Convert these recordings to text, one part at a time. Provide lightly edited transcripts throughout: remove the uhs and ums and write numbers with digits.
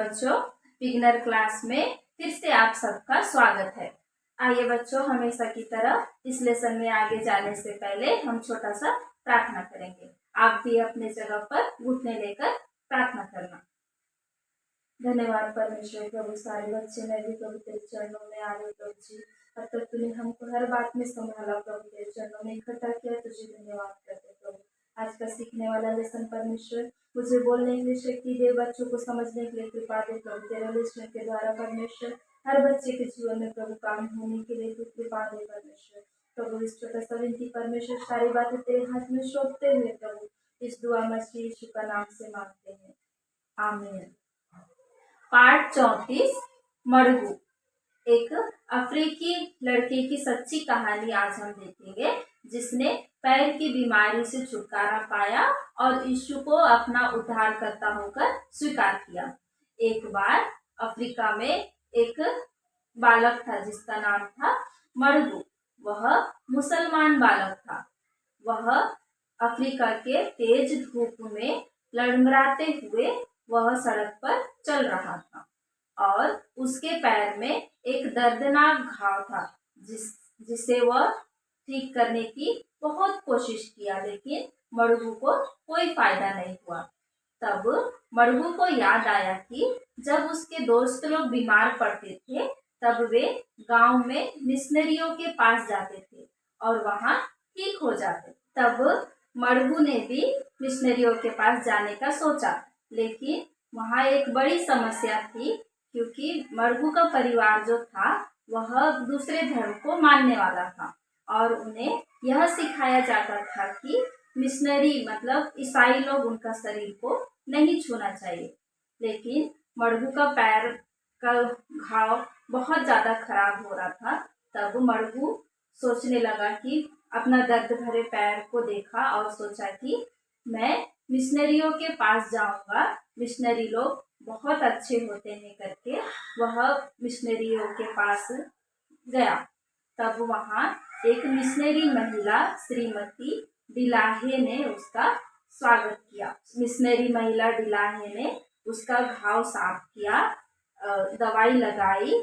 बच्चों, beginner class में फिर से आप सबका स्वागत है। आइए बच्चों, हमेशा की तरह इस लेसन में आगे जाने से पहले हम छोटा सा प्रार्थना करेंगे। आप भी अपने जगह पर घुटने लेकर प्रार्थना करना। धन्यवाद परमेश्वर प्रभु, सारे बच्चे मैं भी प्रभु तेरे चरणों में आ रहे प्रभु जी। अब तक तूने हमको हर बात में संभाला प्रभु, तेरे चरणों में इकट्ठा किया, तुझे धन्यवाद करते प्रभु। आज का सीखने वाला लेसन परमेश्वर मुझे बोलने के लिए शक्ति दे, बच्चों को समझने के लिए कृपा दे प्रभु। तेरे लेसन के द्वारा परमेश्वर हर बच्चे के जीवन में प्रभु काम होने के लिए तू कृपा दे परमेश्वर। प्रभु इस छोटा सा विनती परमेश्वर, सारी बातें तेरे हाथ में सौंपते हुए प्रभु इस दुआ मसीह यीशु का नाम से मांगते हैं, आमीन। पाठ 34 मड़गू। एक अफ्रीकी लड़के की सच्ची कहानी आज हम देखेंगे, जिसने पैर की बीमारी से छुटकारा पाया और यीशु को अपना उद्धारकर्ता होकर स्वीकार किया। एक बार अफ्रीका में एक बालक था जिसका नाम था मड़गू। वह मुसलमान बालक था। वह अफ्रीका के तेज धूप में लड़खड़ाते हुए वह सड़क पर चल रहा था और उसके पैर में एक दर्दनाक घाव था जिसे वह ठीक करने की बहुत कोशिश किया, लेकिन मड़गू को कोई फायदा नहीं हुआ। तब मड़गू को याद आया कि जब उसके दोस्त लोग बीमार पड़ते थे तब वे गांव में मिशनरियों के पास जाते थे और वहां ठीक हो जाते। तब मड़गू ने भी मिशनरियों के पास जाने का सोचा, लेकिन वहां एक बड़ी समस्या थी, क्योंकि मड़गू का परिवार जो था वह दूसरे धर्म को मानने वाला था और उन्हें यह सिखाया जाता था कि मिशनरी मतलब ईसाई लोग उनका शरीर को नहीं छूना चाहिए। लेकिन मड़गू का पैर का घाव बहुत ज़्यादा खराब हो रहा था। तब मड़गू सोचने लगा कि अपना दर्द भरे पैर को देखा और सोचा कि मैं मिशनरियों के पास जाऊंगा, मिशनरी लोग बहुत अच्छे होते हैं करके वह मिशनरियों के पास गया। तब वहाँ एक मिशनरी महिला श्रीमती डिलाहे ने उसका स्वागत किया। मिशनरी महिला डिलाहे ने उसका घाव साफ किया, दवाई लगाई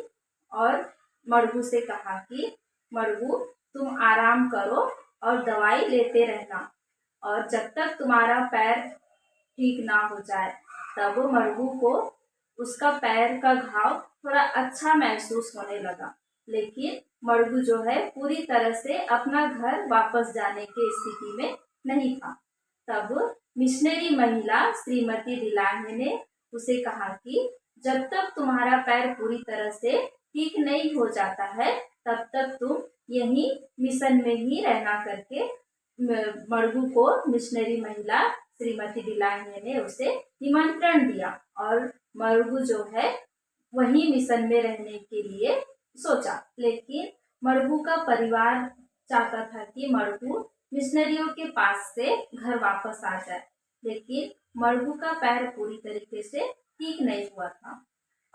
और मड़गू से कहा कि मड़गू तुम आराम करो और दवाई लेते रहना, और जब तक तुम्हारा पैर ठीक ना हो जाए। तब मड़गू को उसका पैर का घाव थोड़ा अच्छा महसूस होने लगा, लेकिन मड़गू जो है पूरी तरह से अपना घर वापस जाने की स्थिति में नहीं था। तब मिशनरी महिला श्रीमती डिलाहे ने उसे कहा कि जब तक तुम्हारा पैर पूरी तरह से ठीक नहीं हो जाता है तब तक तुम यहीं मिशन में ही रहना करके मड़गू को मिशनरी महिला श्रीमती डिलाहे ने उसे निमंत्रण दिया और मड़गू जो है वही मिशन में रहने के लिए सोचा। लेकिन मड़गू का परिवार चाहता था कि मड़गू मिशनरियों के पास से घर वापस आ जाए, लेकिन मड़गू का पैर पूरी तरीके से ठीक नहीं हुआ था।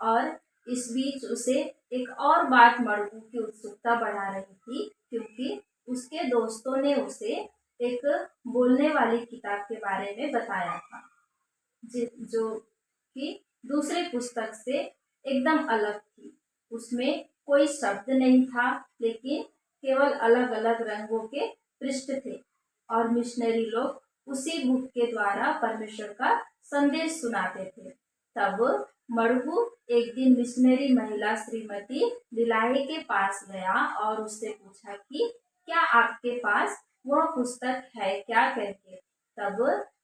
और इस बीच उसे एक और बात मड़गू की उत्सुकता बढ़ा रही थी, क्योंकि उसके दोस्तों ने उसे एक बोलने वाली किताब के बारे में बताया था, जो कि दूसरे पुस्तक से एकदम अलग थी। उसमें कोई शब्द नहीं था, लेकिन केवल अलग अलग रंगों के पृष्ठ थे और मिशनरी लोग उसी बुक के द्वारा परमेश्वर का संदेश सुनाते थे। तब मड़गू एक दिन मिशनरी महिला श्रीमती डिलाहे के पास गया और उससे पूछा कि क्या आपके पास वह पुस्तक है क्या करके। तब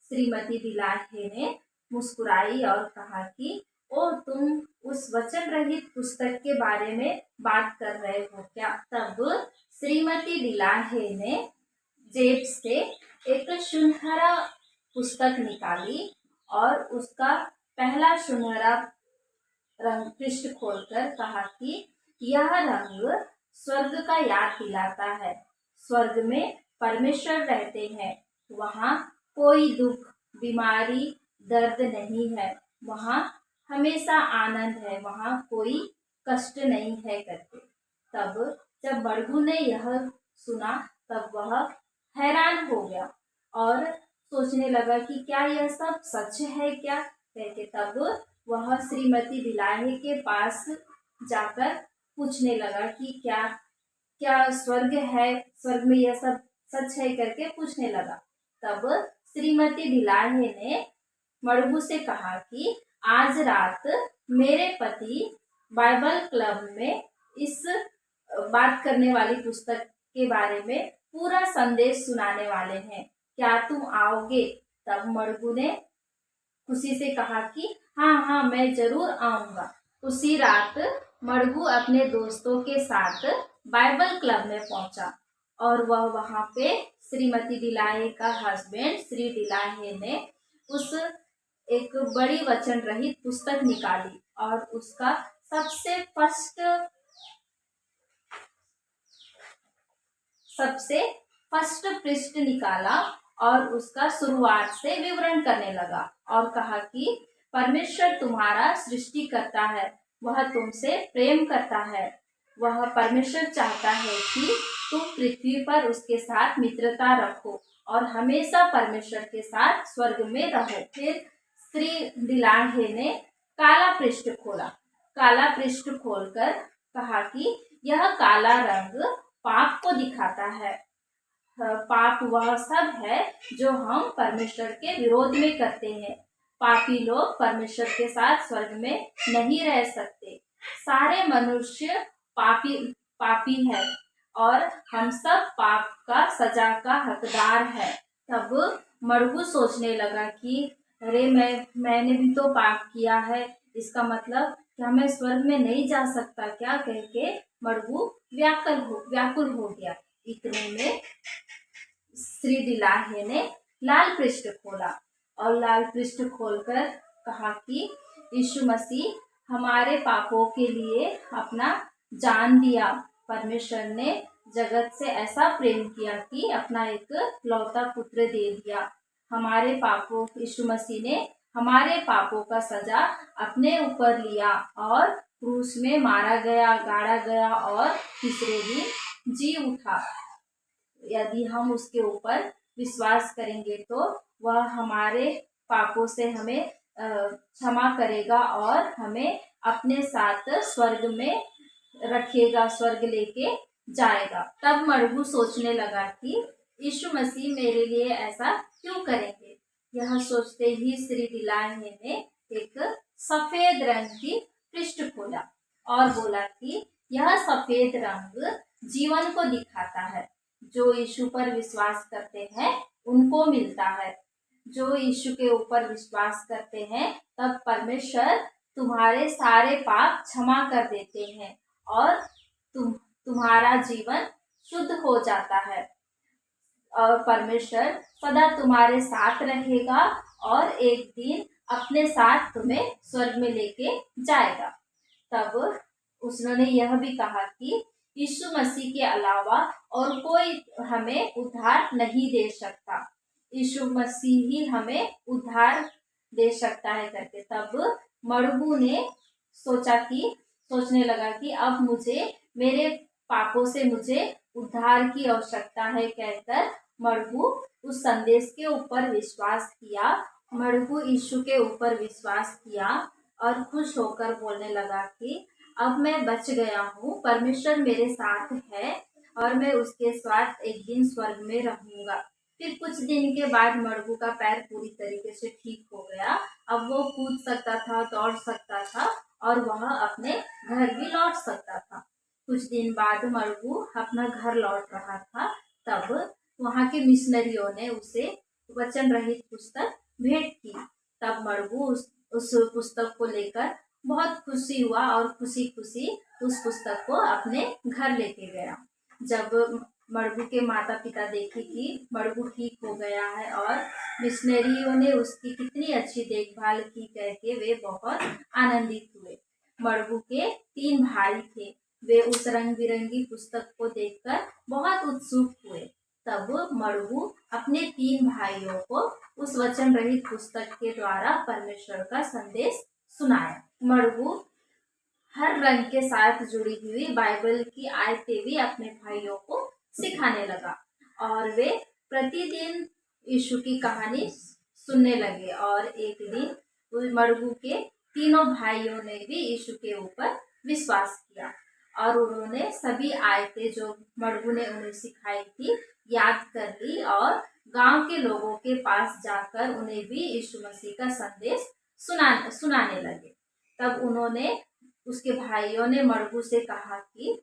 श्रीमती डिलाहे ने मुस्कुराई और कहा कि ओ, तुम उस वचन रहित पुस्तक के बारे में बात कर रहे हो क्या। तब श्रीमती डिलाहे ने जेब से एक सुनहरा पुस्तक निकाली और उसका पहला सुनहरा रंग पृष्ठ खोलकर कहा कि यह रंग स्वर्ग का याद दिलाता है। स्वर्ग में परमेश्वर रहते हैं, वहाँ कोई दुख, बीमारी, दर्द नहीं है, वहाँ हमेशा आनंद है, वहाँ कोई कष्ट नहीं है करके। तब जब मड़गू ने यह सुना तब वह हैरान हो गया और सोचने लगा कि क्या यह सब सच है क्या करके। तब वह श्रीमती दिलाहे के पास जाकर पूछने लगा कि क्या क्या स्वर्ग है, स्वर्ग में यह सब सच है करके पूछने लगा। तब श्रीमती दिलाहे ने मड़गू से कहा कि आज रात मेरे पति बाइबल क्लब में इस बात करने वाली पुस्तक के बारे में पूरा संदेश सुनाने वाले हैं, क्या तुम आओगे? तब मड़गू ने खुशी से कहा कि हाँ हाँ, मैं जरूर आऊंगा। उसी रात मड़गू अपने दोस्तों के साथ बाइबल क्लब में पहुंचा और वह वहां पे श्रीमती दिलाहे का हस्बैंड श्री दिलाहे ने उस एक बड़ी वचन रहित पुस्तक निकाली और उसका सबसे फर्स्ट पृष्ठ निकाला और उसका शुरुआत से विवरण करने लगा और कहा कि परमेश्वर तुम्हारा सृष्टिकर्ता है, वह तुमसे प्रेम करता है। वह परमेश्वर चाहता है कि तुम पृथ्वी पर उसके साथ मित्रता रखो और हमेशा परमेश्वर के साथ स्वर्ग में रहो। फिर श्री दिलाहे ने काला पृष्ठ खोला। काला पृष्ठ खोलकर कहा कि यह काला रंग पाप को दिखाता है। पाप वह सब है जो हम परमेश्वर के विरोध में करते हैं। पापी लोग परमेश्वर के साथ स्वर्ग में नहीं रह सकते। सारे मनुष्य पापी है और हम सब पाप का सजा का हकदार है। तब मड़गू सोचने लगा कि अरे मैंने भी तो पाप किया है, इसका मतलब क्या मैं स्वर्ग में नहीं जा सकता क्या, कह के मड़गू व्याकुल हो गया। इतने में श्री दिलाहे ने लाल पृष्ठ खोला और लाल पृष्ठ खोलकर कहा कि यीशु मसीह हमारे पापों के लिए अपना जान दिया। परमेश्वर ने जगत से ऐसा प्रेम किया कि अपना एक लौता पुत्र दे दिया। हमारे पापों यीशु मसीह ने हमारे पापों का सजा अपने ऊपर लिया और क्रूस में मारा गया, गाड़ा गया और तीसरे दिन जी उठा। यदि हम उसके ऊपर विश्वास करेंगे तो वह हमारे पापों से हमें क्षमा करेगा और हमें अपने साथ स्वर्ग में रखेगा, स्वर्ग लेके जाएगा। तब मड़गू सोचने लगा कि यीशु मसीह मेरे लिए ऐसा क्यों करेंगे। यह सोचते ही श्री दिलाहे ने एक सफेद रंग की पृष्ठ खोला और बोला कि यह सफेद रंग जीवन को दिखाता है। जो यीशु पर विश्वास करते हैं उनको मिलता है। जो यीशु के ऊपर विश्वास करते हैं तब परमेश्वर तुम्हारे सारे पाप क्षमा कर देते हैं और तुम्हारा जीवन शुद्ध हो जाता है और परमेश्वर सदा तुम्हारे साथ रहेगा और एक दिन अपने साथ तुम्हें स्वर्ग में लेके जाएगा। तब उसने यह भी कहा कि यीशु मसीह के अलावा और कोई हमें उद्धार नहीं दे सकता, यीशु मसीह ही हमें उद्धार दे सकता है करके। तब मड़गू ने सोचने लगा कि अब मुझे मेरे पापों से मुझे उद्धार की आवश्यकता है कहकर मड़गू उस संदेश के ऊपर विश्वास किया। मड़गू यीशु के ऊपर विश्वास किया और खुश होकर बोलने लगा कि अब मैं बच गया हूँ, परमेश्वर मेरे साथ है और मैं उसके साथ एक दिन स्वर्ग में रहूंगा। फिर कुछ दिन के बाद मड़गू का पैर पूरी तरीके से ठीक हो गया। अब वो कूद सकता था, दौड़ सकता था और वह अपने घर भी लौट सकता था। कुछ दिन बाद मड़गू अपना घर लौट रहा था। तब वहाँ के मिशनरियों ने उसे वचन रहित पुस्तक भेंट की। तब मड़गू उस पुस्तक को लेकर बहुत खुशी हुआ और खुशी खुशी उस पुस्तक को अपने घर लेके गया। जब मड़गू के माता पिता देखे कि मड़गू ठीक हो गया है और मिशनरियों ने उसकी कितनी अच्छी देखभाल की करके वे बहुत आनंदित हुए। मड़गू के 3 भाई थे, वे उस रंग बिरंगी पुस्तक को देखकर बहुत उत्सुक हुए। तब मड़गू अपने 3 भाइयों को उस वचन रहित पुस्तक के द्वारा परमेश्वर का संदेश सुनाया। मड़गू हर रंग के साथ जुड़ी हुई बाइबल की आयतें भी अपने भाइयों को सिखाने लगा और वे प्रतिदिन यीशु की कहानी सुनने लगे। और एक दिन मड़गू के तीनों भाइयों ने भी यीशु के ऊपर विश्वास किया और उन्होंने सभी आयतें जो मड़गू ने उन्हें सिखाई थी याद कर ली और गांव के लोगों के पास जाकर उन्हें भी यीशु मसीह का संदेश सुनाने लगे। तब उन्होंने उसके भाइयों ने मड़गू से कहा कि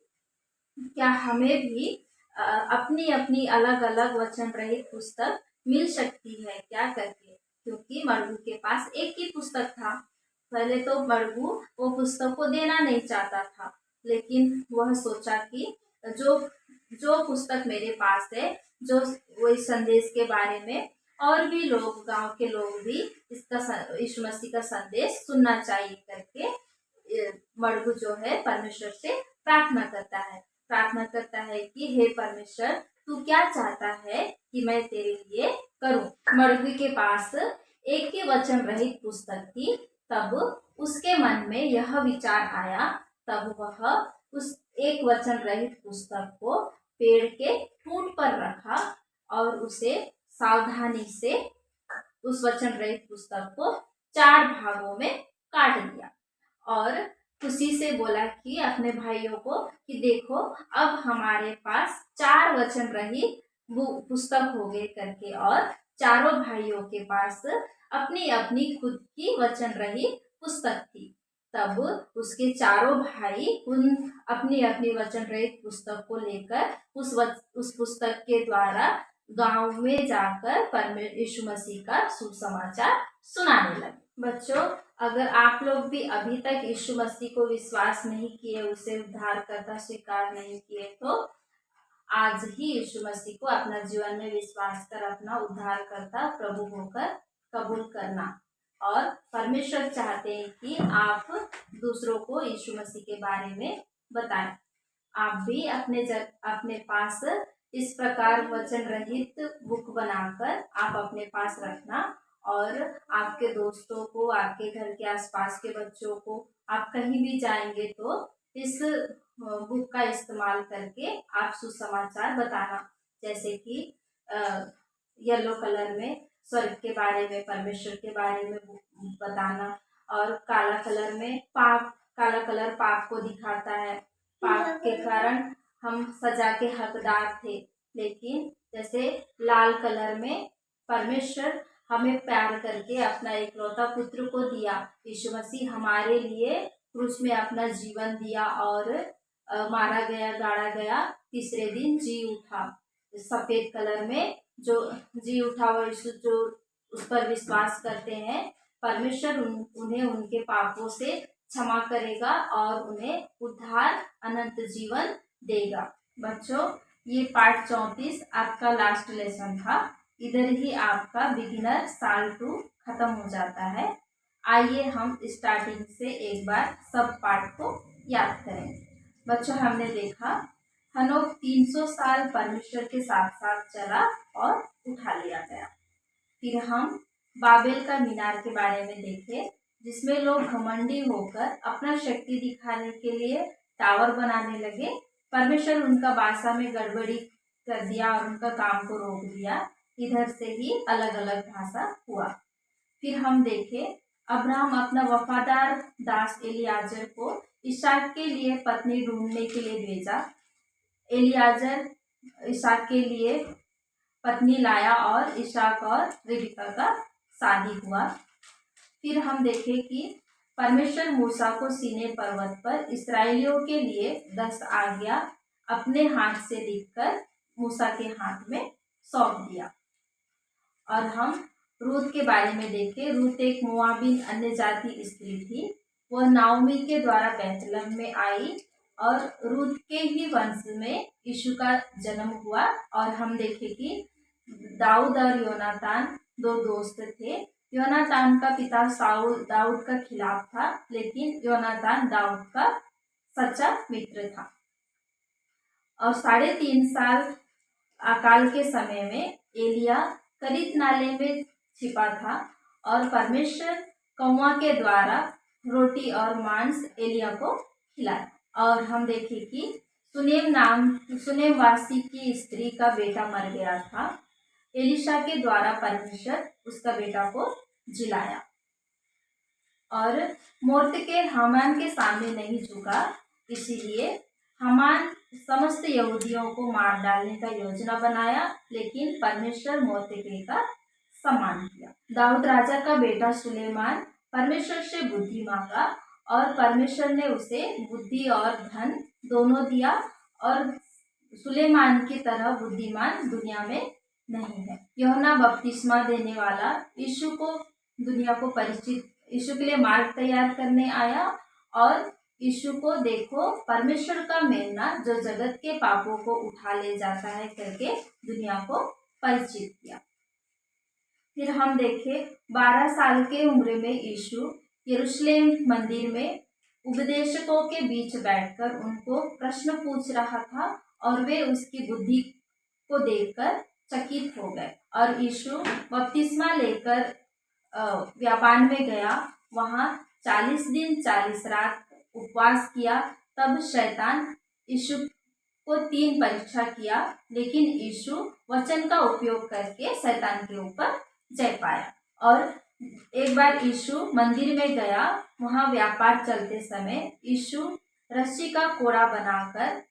क्या हमें भी अपनी अपनी अलग अलग वचन रहित पुस्तक मिल सकती है क्या करके, क्योंकि मड़गू के पास एक ही पुस्तक था। पहले तो मड़गू वो पुस्तक को देना नहीं चाहता था, लेकिन वह सोचा कि जो जो पुस्तक मेरे पास है, जो वही संदेश के बारे में और भी लोग, गांव के लोग भी इसका यीशु मसीह का संदेश सुनना चाहिए करके मड़गू जो है परमेश्वर से प्रार्थना करता है कि हे परमेश्वर, तू क्या चाहता है कि मैं तेरे लिए करूं। मड़गू के पास एक ही वचन रहित पुस्तक थी। तब उसके मन में यह विचार आया, तब वह उस एक वचन रहित पुस्तक को पेड़ के ठूंठ पर रखा और उसे सावधानी से उस वचन रहित पुस्तक को 4 भागों में काट दिया और खुशी से बोला कि अपने भाइयों को कि देखो, अब हमारे पास 4 वचन रहित पुस्तक हो गए करके। और चारों भाइयों के पास अपनी अपनी खुद की वचन रहित पुस्तक थी। तब उसके चारों भाई उन अपनी अपनी वचन रहित पुस्तक को लेकर उस पुस्तक के द्वारा गांव में जाकर यीशु मसीह का सुसमाचार सुनाने लगे। बच्चों, अगर आप लोग भी अभी तक यीशु मसीह को विश्वास नहीं किए, उसे उद्धारकर्ता स्वीकार नहीं किए, तो आज ही यीशु मसीह को अपना जीवन में विश्वास कर अपना उद्धारकर्ता प्रभु होकर कबूल करना। और परमेश्वर चाहते हैं कि आप दूसरों को यीशु मसीह के बारे में बताएं। आप भी अपने पास इस प्रकार वचन रहित बुक बनाकर आप अपने पास रखना और आपके दोस्तों को, आपके घर के आसपास के बच्चों को, आप कहीं भी जाएंगे तो इस बुक का इस्तेमाल करके आप सुसमाचार बताना। जैसे कि येलो कलर में स्वर्ग के बारे में, परमेश्वर के बारे में बताना, और काला कलर पाप को दिखाता है। पाप के कारण हम सजा के हकदार थे, लेकिन जैसे लाल कलर में परमेश्वर हमें प्यार करके अपना इकलौता पुत्र को दिया। यीशु मसीह हमारे लिए क्रूस में अपना जीवन दिया और मारा गया, गाड़ा गया, तीसरे दिन जी उठा। सफेद कलर में जो जी उठा हुआ यीशु, जो उस पर विश्वास करते हैं, परमेश्वर उन्हें उनके पापों से क्षमा करेगा और उन्हें उद्धार, अनंत जीवन देगा। बच्चों, ये पाठ 34 आपका लास्ट लेसन था। इधर ही आपका बिगिनर साल 2 खत्म हो जाता है। आइए हम स्टार्टिंग से एक बार सब पाठ को याद करें। बच्चों, हमने देखा हनोक 300 साल परमेश्वर के साथ साथ चला और उठा लिया गया। फिर हम बाबेल का मीनार के बारे में देखे, जिसमें लोग घमंडी होकर अपना शक्ति दिखाने के लिए टावर बनाने लगे। परमेश्वर उनका भाषा में गड़बड़ी कर दिया और उनका काम को रोक दिया। इधर से ही अलग अलग भाषा हुआ। फिर हम देखे अब्राहम अपना वफादार दास एलियाजर को इसहाक के लिए पत्नी ढूंढने के लिए भेजा। एलियाजर इसहाक के लिए पत्नी लाया और इसहाक और रिबका का शादी हुआ। फिर हम देखे कि परमेश्वर मूसा को सीनै पर्वत पर इस्राएलियों के लिए 10 आज्ञा अपने हाथ से लिखकर मूसा के हाथ में सौंप दिया। और हम रूत के बारे में देखे। रूत एक मोआबिन अन्य जाति स्त्री थी। वह नाओमी के द्वारा बैतलहम में आई और रूत के ही वंश में यीशु का जन्म हुआ। और हम देखे कि दाऊद और योनातान 2 दोस्त थे। योनातान का पिता साउल दाऊद का खिलाफ था, लेकिन योनातान दाऊद का सच्चा मित्र था। और 3.5 साल अकाल के समय में एलिया करीत नाले में छिपा था और परमेश्वर कौवा के द्वारा रोटी और मांस एलिया को खिलाया। और हम देखे कि सुनेम वासी की स्त्री का बेटा मर गया था। एलिशा के द्वारा परमेश्वर उसका बेटा को जिलाया। और मोर्दके हामान के सामने नहीं झुका, इसीलिए हामान समस्त यहूदियों को मार डालने का योजना बनाया, लेकिन परमेश्वर मोर्दके का सम्मान किया। दाऊद राजा का बेटा सुलेमान परमेश्वर से बुद्धि मांगा और परमेश्वर ने उसे बुद्धि और धन दोनों दिया, और सुलेमान की तरह बुद्धिमान दुनिया में नहीं है। यूहन्ना बपतिस्मा देने वाला यीशु को दुनिया को परिचित यीशु के लिए मार्ग तैयार करने आया, और यीशु को देखो परमेश्वर का मेमना जो जगत के पापों को उठा ले जाता है करके दुनिया को परिचित किया। फिर हम देखें 12 साल के उम्र में यीशु यरूशलेम मंदिर में उपदेशकों के बीच बैठकर उनको प्रश्न पूछ रहा था, और वे उसकी बुद्धि को देखकर चकित हो गए। और यीशु बपतिस्मा लेकर व्यापान में गया, वहाँ 40 दिन 40 रात उपवास किया। तब शैतान यीशु को 3 परीक्षा किया, लेकिन यीशु वचन का उपयोग करके शैतान के ऊपर जय पाया। और एक बार यीशु मंदिर में गया, वहाँ व्यापार चलते समय यीशु रस्सी का कोड़ा बनाकर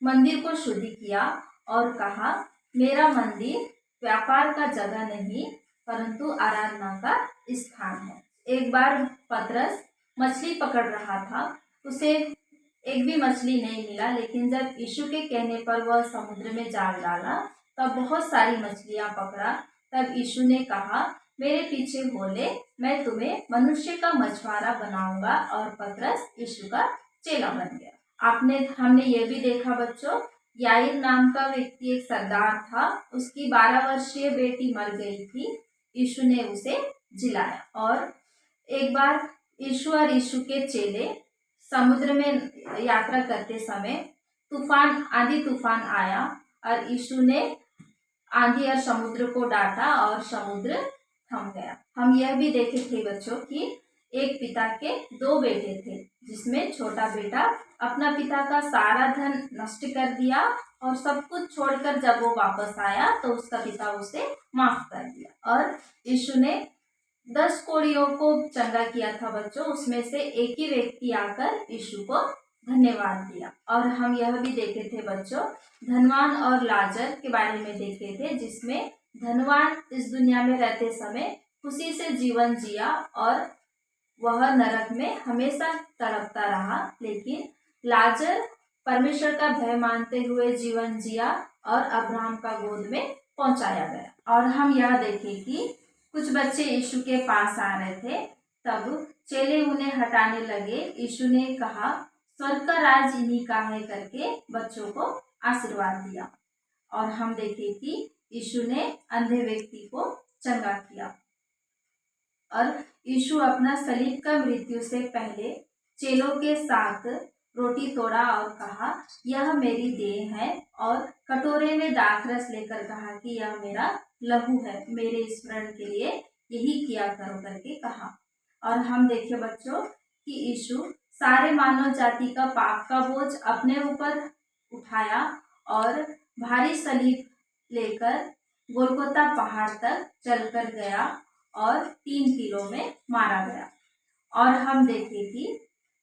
मंदिर को शुद्ध किया और कहा, मेरा मंदिर व्यापार का जगह नहीं परंतु आराधना का स्थान है। एक बार पतरस मछली पकड़ रहा था, उसे एक भी मछली नहीं मिला, लेकिन जब यीशु के कहने पर वह समुद्र में जाल डाला तब बहुत सारी मछलियां पकड़ा। तब यीशु ने कहा, मेरे पीछे हो ले, मैं तुम्हें मनुष्य का मछुआरा बनाऊंगा। और पतरस यीशु का चेला बन गया। हमने ये भी देखा बच्चों, याईर नाम का व्यक्ति एक सरदार था, उसकी 12 वर्षीय बेटी मर गई थी, यीशु ने उसे जिलाया। और एक बार यीशु और यीशु के चेले समुद्र में यात्रा करते समय आंधी तूफान आया, और यीशु ने आंधी और समुद्र को डांटा और समुद्र थम गया। हम यह भी देखे थे बच्चों कि एक पिता के 2 बेटे थे, जिसमें छोटा बेटा अपना पिता का सारा धन नष्ट कर दिया, और सब कुछ छोड़कर जब वो वापस आया तो उसका पिता उसे माफ कर दिया। और यीशु ने 10 कोढ़ियों को चंगा किया था बच्चों, उसमें से एक ही व्यक्ति आकर यीशु को धन्यवाद दिया। और हम यह भी देखे थे बच्चों, धनवान और लाजर के बारे में देखे थे, जिसमें धनवान इस दुनिया में रहते समय खुशी से जीवन जिया और वह नरक में हमेशा तड़पता रहा, लेकिन लाजर परमेश्वर का भय मानते हुए जीवन जिया और अब्राहम का गोद में पहुंचाया गया। और हम यह देखे कि कुछ बच्चे यीशु के पास आ रहे थे, तब चेले उन्हें हटाने लगे। यीशु ने कहा, स्वर्ग का राज इन्हीं का है करके बच्चों को आशीर्वाद दिया। और हम देखे कि यीशु ने अंधे व्यक्ति को चंगा किया। और यीशु अपना सलीब का मृत्यु से पहले चेलों के साथ रोटी तोड़ा और कहा, यह मेरी देह है, और कटोरे में दाखरस लेकर कहा कि यह मेरा लहू है, मेरे स्मरण के लिए यही किया करो करके कहा। और हम देखे बच्चों कि यीशु सारे मानव जाति का पाप का बोझ अपने ऊपर उठाया और भारी सलीब लेकर गोलगोता पहाड़ तक चलकर गया और 3 किलो में मारा गया। और हम देखे कि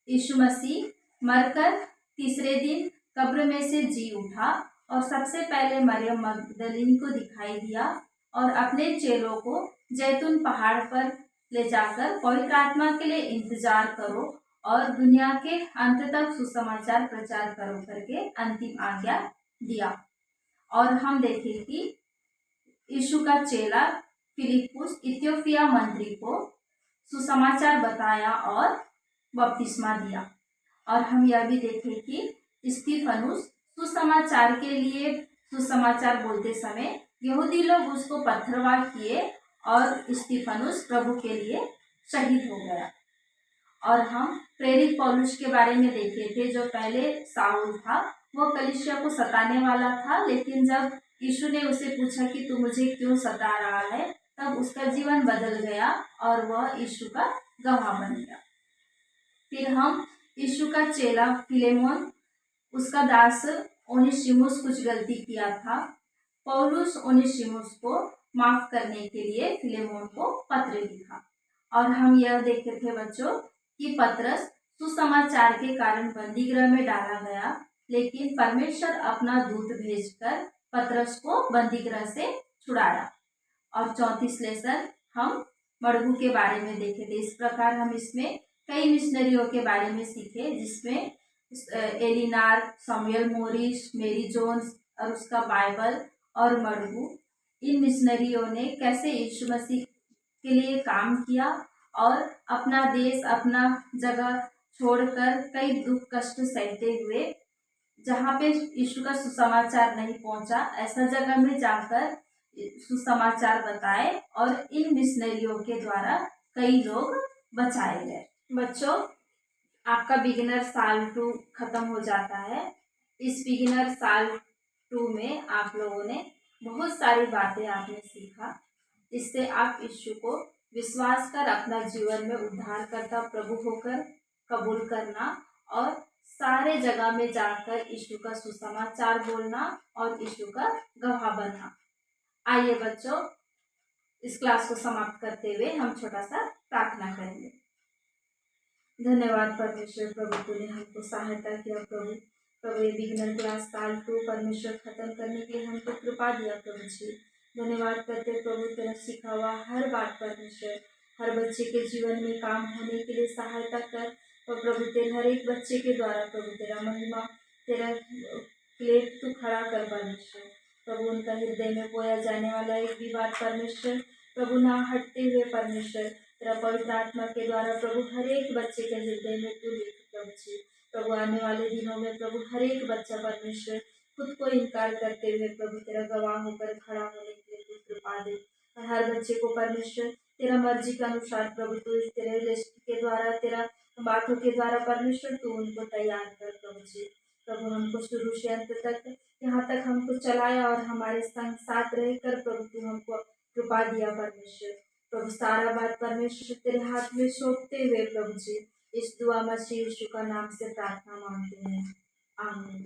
यीशु मसीह मरकर तीसरे दिन कब्र में से जी उठा और सबसे पहले मरियम मगदलीन को दिखाई दिया और अपने चेलों को जैतून पहाड़ पर ले जाकर पवित्र आत्मा के लिए इंतजार करो और दुनिया के अंत तक सुसमाचार प्रचार करो करके अंतिम आज्ञा दिया। और हम देखें कि यीशु का चेला फिलिप्पुस इथियोपिया मंत्री को सुसमाचार बताया और बपतिस्मा दिया। और हम यह भी देखें कि स्तिफनुस सुसमाचार के लिए सुसमाचार बोलते समय यहूदी लोग उसको पत्थरवार किए और स्तिफनुस प्रभु के लिए शहीद हो गया। और हम प्रेरित पौलुस के बारे में देखे थे, जो पहले साउल था, वो कलीसिया को सताने वाला था, लेकिन जब यीशु ने उसे पूछा कि तू मुझे क्यों सता रहा है, तब उसका जीवन बदल गया और वह यीशु का गवाह बन गया। फिर हम यीशु का चेला फिलेमोन, उसका दास ओनेसिमुस कुछ गलती किया था। पौलुस ओनेसिमुस को माफ करने के लिए फिलेमोन को पत्र लिखा और हम यह देखे थे बच्चों कि पतरस सुसमाचार के कारण बंदी गृह में डाला गया, लेकिन परमेश्वर अपना दूत भेजकर पतरस को बंदी गृह से छुड़ाया। और 34 लेसन हम मड़गू के बारे में देखे थे। इस प्रकार हम इसमें कई मिशनरियों के बारे में सीखे, जिसमें एलिनार, सैमुअल मोरिस, मेरी जोन्स और उसका बाइबल और मड़गू। इन मिशनरियों ने कैसे यीशु मसीह के लिए काम किया और अपना देश, अपना जगह छोड़कर कई दुख कष्ट सहते हुए, जहाँ पे यीशु का सुसमाचार नहीं पहुंचा, ऐसा जगह में जाकर सुसमाचार बताए और इन मिशनरियों के द्वारा कई लोग बचाए गए। बच्चों, आपका बिगिनर साल 2 खत्म हो जाता है। इस बिगिनर साल 2 में आप लोगों ने बहुत सारी बातें आपने सीखा, इससे आप यीशु को विश्वास कर अपना जीवन में उद्धारकर्ता प्रभु होकर कबूल करना और सारे जगह में जाकर यीशु का सुसमाचार बोलना और यीशु का गवाह बनना। आइए बच्चों, इस क्लास को समाप्त करते हुए हम छोटा सा प्रार्थना करेंगे। धन्यवाद परमेश्वर प्रभु, तूने हमको सहायता किया प्रभु। प्रभु ये बिगिनर क्लास साल 2 परमेश्वर खत्म करने के लिए हमको कृपा दिया प्रभु जी। धन्यवाद करते प्रभु, तेरा सीखा हुआ हर बात परमेश्वर हर बच्चे के जीवन में काम होने के लिए सहायता कर। और प्रभु तेरे हर एक बच्चे के द्वारा प्रभु तेरा महिमा, तेरा प्लेट तू खड़ा कर परमेश्वर। प्रभु उनका हृदय में बोया जाने वाला एक भी बात परमेश्वर प्रभु ना हटते हुए परमेश्वर तेरा पवित्र आत्मा के द्वारा प्रभु हर एक बच्चे के हृदय में तू लिख प्रभु जी। प्रभु आने वाले दिनों में प्रभु हर एक बच्चा परमेश्वर खुद को इनकार करते हुए प्रभु तेरा गवाह होकर खड़ा होने के लिए तू कृपा दे। और हर बच्चे को परमेश्वर तेरा मर्जी के अनुसार प्रभु तू तेरे लिस्ट के द्वारा, तेरा बातों के द्वारा परमेश्वर तू उनको तैयार कर प्रभु जी। प्रभु हमको शुरू से अंत तक यहाँ तक हमको चलाया और हमारे संग साथ रहकर प्रभु तू हमको कृपा दिया परमेश्वर। प्रभु सारा बात परमेश्वर तेरे हाथ में सौंपते हुए प्रभु जी इस दुआ मसीह यीशु का नाम से प्रार्थना मांगते हैं, आमीन।